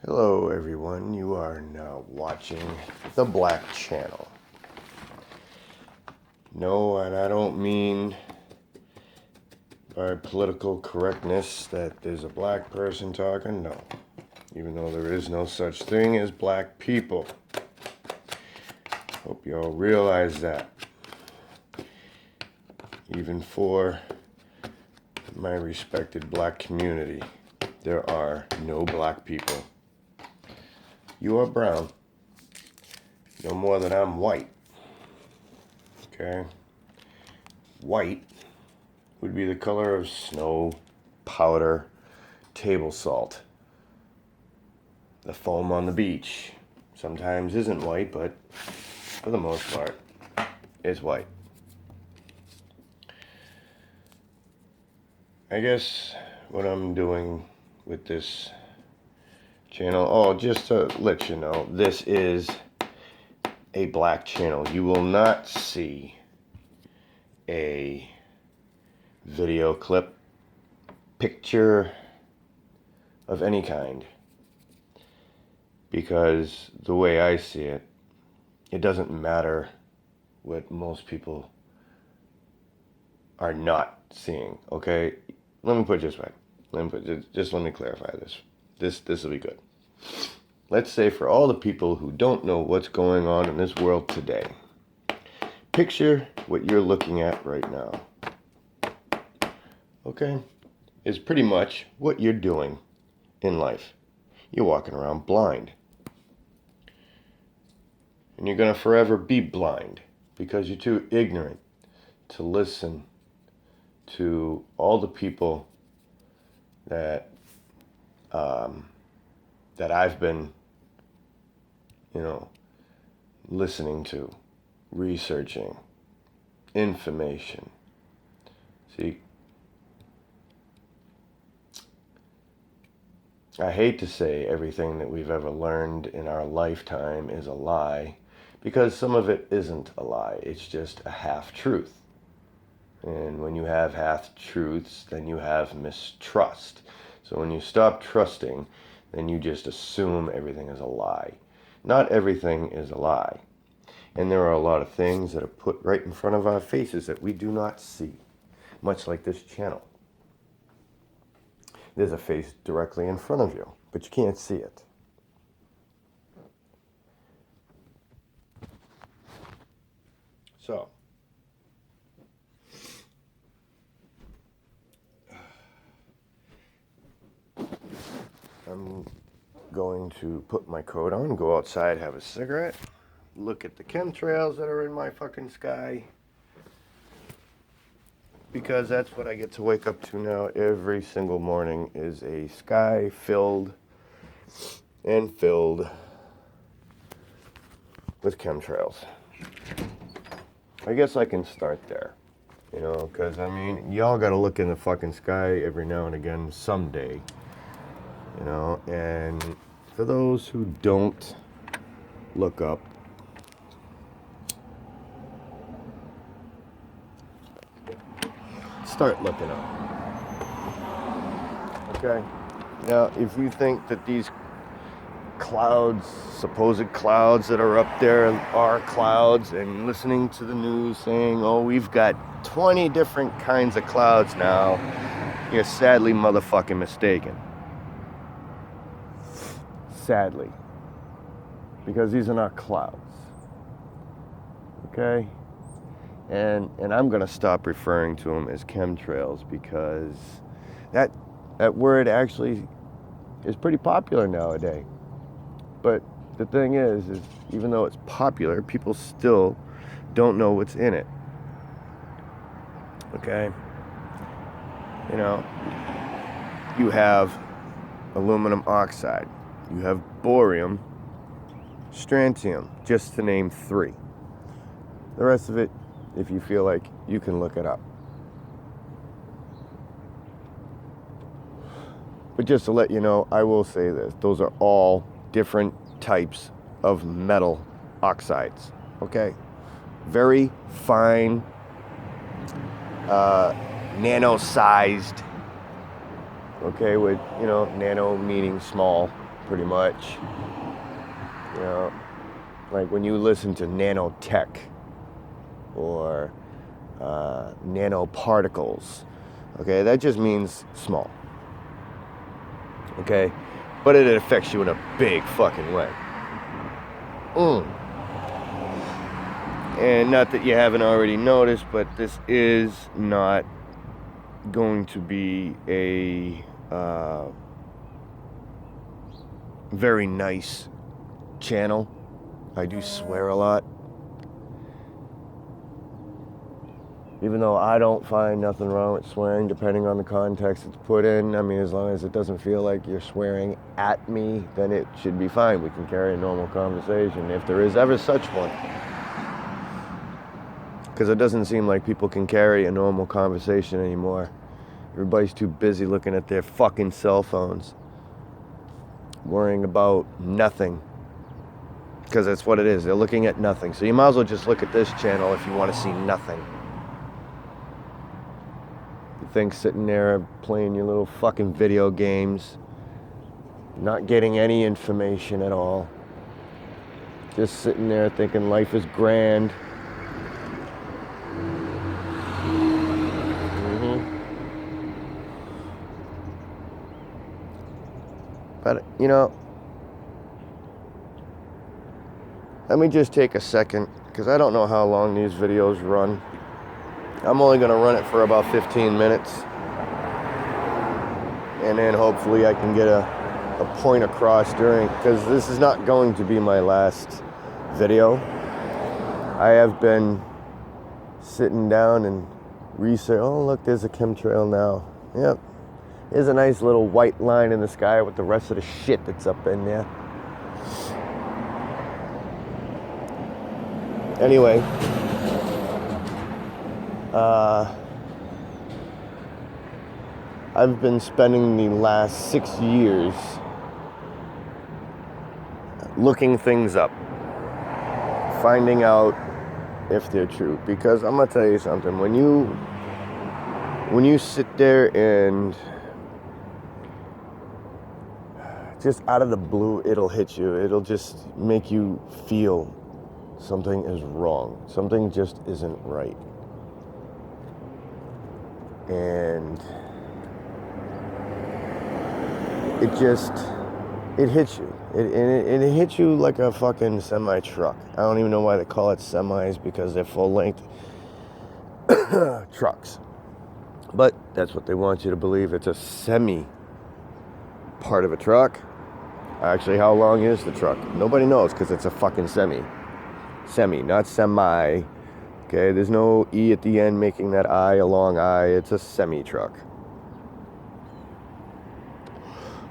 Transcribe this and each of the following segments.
Hello everyone, you are now watching the Black Channel. No, and I don't mean by political correctness that there's a black person talking, no. Even though there is no such thing as black people. Hope you all realize that. Even for my respected black community, there are no black people. You are brown, no more than I'm white. Okay? White would be the color of snow, powder, table salt. The foam on the beach sometimes isn't white, but for the most part, it's white. I guess what I'm doing with this channel, just to let you know, this is a black channel. You will not see a video clip, picture of any kind, because the way I see it, it doesn't matter what most people are not seeing. Okay, let me put it this way. Let me clarify this. This will be good. Let's say for all the people who don't know what's going on in this world today, picture what you're looking at right now. Okay, is pretty much what you're doing in life. You're walking around blind. And you're going to forever be blind because you're too ignorant to listen to all the people that I've been, listening to, researching, information. See, I hate to say everything that we've ever learned in our lifetime is a lie, because some of it isn't a lie. It's just a half-truth. And when you have half-truths, then you have mistrust. So when you stop trusting, then you just assume everything is a lie. Not everything is a lie. And there are a lot of things that are put right in front of our faces that we do not see, much like this channel. There's a face directly in front of you, but you can't see it. So, I'm going to put my coat on, go outside, have a cigarette, look at the chemtrails that are in my fucking sky, because that's what I get to wake up to now every single morning, is a sky filled with chemtrails. I guess I can start there, because y'all gotta look in the fucking sky every now and again someday, and for those who don't look up, start looking up. Okay? Now, if you think that these clouds, supposed clouds that are up there are clouds, and listening to the news saying, oh, we've got 20 different kinds of clouds now, you're sadly motherfucking mistaken. Sadly. Because these are not clouds. Okay? And I'm going to stop referring to them as chemtrails, because that word actually is pretty popular nowadays. But the thing is even though it's popular, people still don't know what's in it. Okay? You have aluminum oxide. You have borium, strontium, just to name 3. The rest of it, if you feel like, you can look it up. But just to let you know, I will say this. Those are all different types of metal oxides. Okay? Very fine, nano-sized, okay, with, nano meaning small pretty much. You know, like when you listen to nanotech or nanoparticles, okay, that just means small. Okay, but it affects you in a big fucking way. And not that you haven't already noticed, but this is not going to be a very nice channel. I do swear a lot. Even though I don't find nothing wrong with swearing, depending on the context it's put in. I mean, as long as it doesn't feel like you're swearing at me, then it should be fine. We can carry a normal conversation, if there is ever such one. Because it doesn't seem like people can carry a normal conversation anymore. Everybody's too busy looking at their fucking cell phones, worrying about nothing. Because that's what it is. They're looking at nothing. So you might as well just look at this channel if you want to see nothing. You think sitting there playing your little fucking video games, not getting any information at all, just sitting there thinking life is grand. But, you know, let me just take a second, because I don't know how long these videos run. I'm only going to run it for about 15 minutes. And then hopefully I can get a point across during, because this is not going to be my last video. I have been sitting down and research. Oh, look, there's a chemtrail now. Yep. There's a nice little white line in the sky with the rest of the shit that's up in there. Anyway, I've been spending the last 6 years looking things up, finding out if they're true. Because I'm gonna tell you something, when you sit there and just out of the blue, it'll hit you. It'll just make you feel something is wrong. Something just isn't right. And it hits you. It hits you like a fucking semi-truck. I don't even know why they call it semis, because they're full-length trucks. But that's what they want you to believe. It's a semi part of a truck. Actually, how long is the truck? Nobody knows, because it's a fucking semi. Semi, not semi. Okay, there's no E at the end making that I a long I. It's a semi-truck.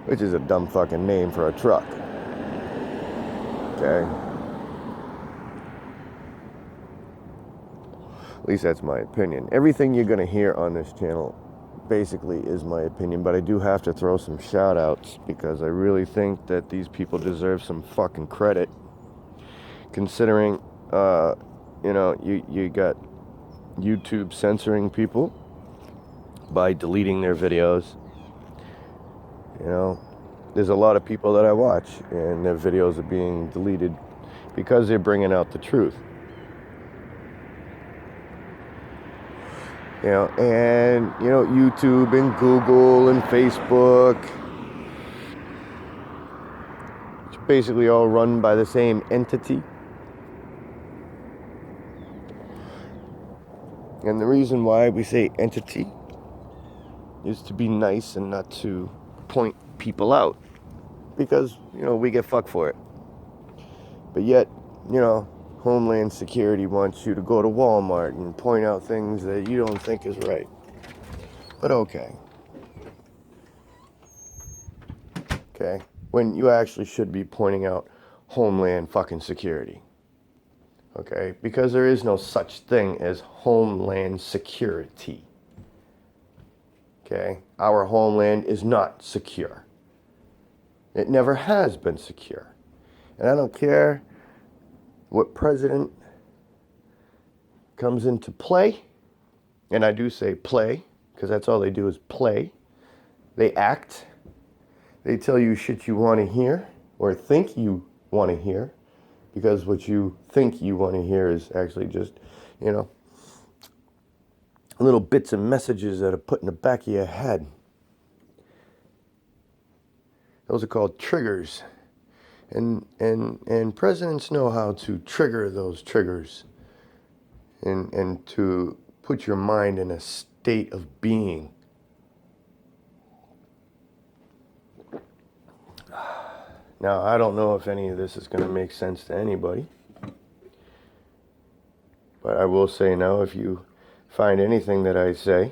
Which is a dumb fucking name for a truck. Okay? At least that's my opinion. Everything you're going to hear on this channel basically is my opinion, but I do have to throw some shout outs, because I really think that these people deserve some fucking credit, considering you got YouTube censoring people by deleting their videos. You know, there's a lot of people that I watch and their videos are being deleted because they're bringing out the truth. You know, and, you know, YouTube and Google and Facebook, it's basically all run by the same entity. And the reason why we say entity is to be nice and not to point people out. Because, you know, we get fucked for it. But yet, you know, Homeland Security wants you to go to Walmart and point out things that you don't think is right. But okay. Okay? When you actually should be pointing out Homeland fucking Security. Okay? Because there is no such thing as Homeland Security. Okay? Our homeland is not secure. It never has been secure. And I don't care what president comes into play, and I do say play, because that's all they do is play. They act, They tell you shit you want to hear or think you want to hear, because what you think you want to hear is actually just, you know, little bits and messages that are put in the back of your head. Those are called triggers. And presidents know how to trigger those triggers and to put your mind in a state of being. Now, I don't know if any of this is going to make sense to anybody, but I will say now, if you find anything that I say,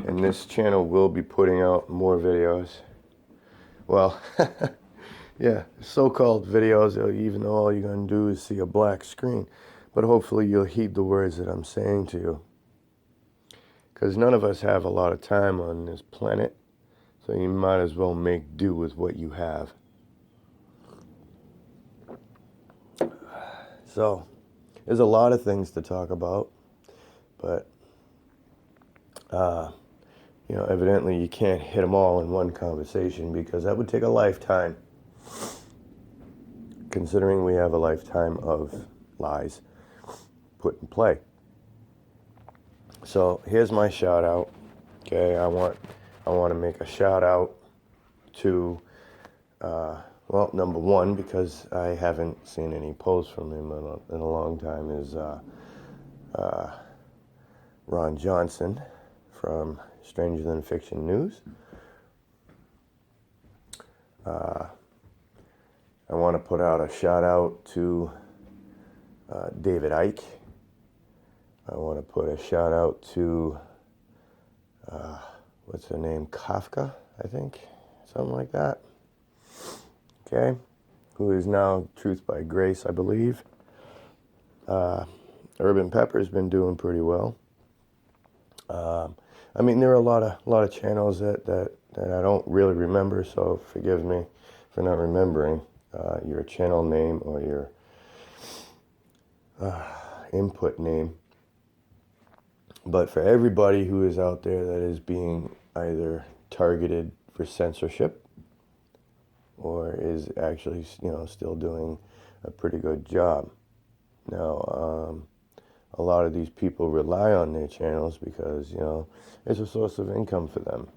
and this channel will be putting out more videos, well, yeah, so-called videos, even though all you're going to do is see a black screen, but hopefully you'll heed the words that I'm saying to you, because none of us have a lot of time on this planet, so you might as well make do with what you have. So, there's a lot of things to talk about, but, evidently you can't hit them all in one conversation, because that would take a lifetime, considering we have a lifetime of lies put in play. So, here's my shout out. Okay, I want to make a shout out to, well, number one, because I haven't seen any posts from him in a long time, is Ron Johnson from Stranger Than Fiction News. I want to put out a shout out to David Icke. I want to put a shout out to, what's her name, Kafka, I think, something like that. Okay, who is now Truth by Grace, I believe. Urban Pepper's been doing pretty well. I mean, there are a lot of channels that I don't really remember, so forgive me for not remembering your channel name or your input name. But for everybody who is out there that is being either targeted for censorship or is actually, still doing a pretty good job. Now, a lot of these people rely on their channels because, it's a source of income for them.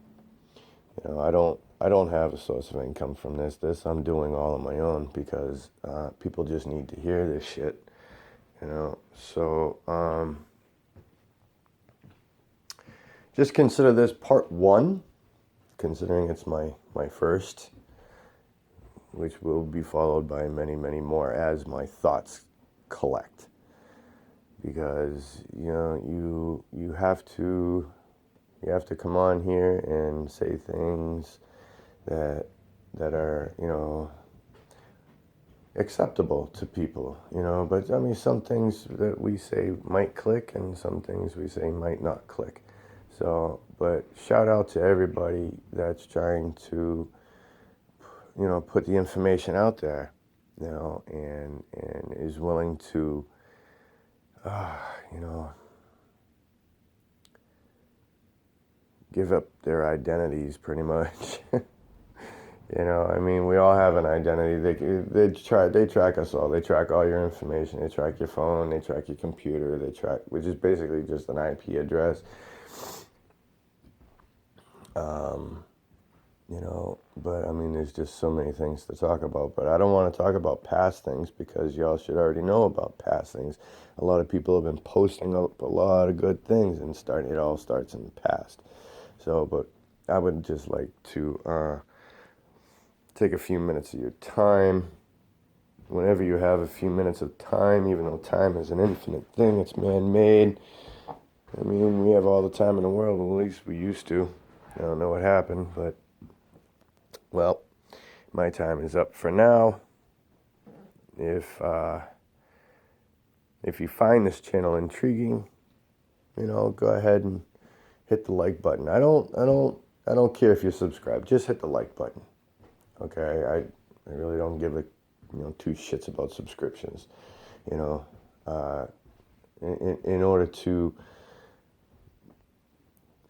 I don't have a source of income from this. I'm doing all on my own because people just need to hear this shit, So, just consider this part one, considering it's my first, which will be followed by many, many more as my thoughts collect. Because, you have to come on here and say things that are, acceptable to people, but I mean, some things that we say might click and some things we say might not click. So, but shout out to everybody that's trying to, put the information out there, and is willing to, give up their identities pretty much. I mean, we all have an identity. They track us all. They track all your information. They track your phone. They track your computer. Which is basically just an IP address. But I mean, there's just so many things to talk about. But I don't want to talk about past things because y'all should already know about past things. A lot of people have been posting up a lot of good things, and it all starts in the past. So, but I would just like to take a few minutes of your time. Whenever you have a few minutes of time, even though time is an infinite thing, it's man-made. I mean, we have all the time in the world, at least we used to. I don't know what happened, but, well, my time is up for now. If you find this channel intriguing, go ahead and hit the like button. I don't care if you're subscribed. Just hit the like button. Okay, I really don't give two shits about subscriptions. In order to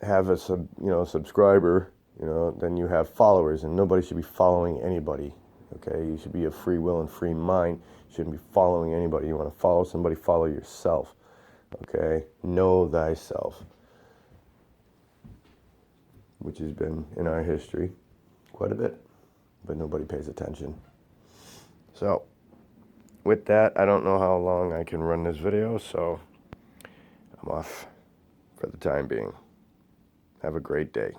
have a subscriber, you know, then you have followers, and nobody should be following anybody. Okay, you should be a free will and free mind. You shouldn't be following anybody. You want to follow somebody, follow yourself. Okay, know thyself, which has been in our history quite a bit, but nobody pays attention. So, with that, I don't know how long I can run this video, so I'm off for the time being. Have a great day.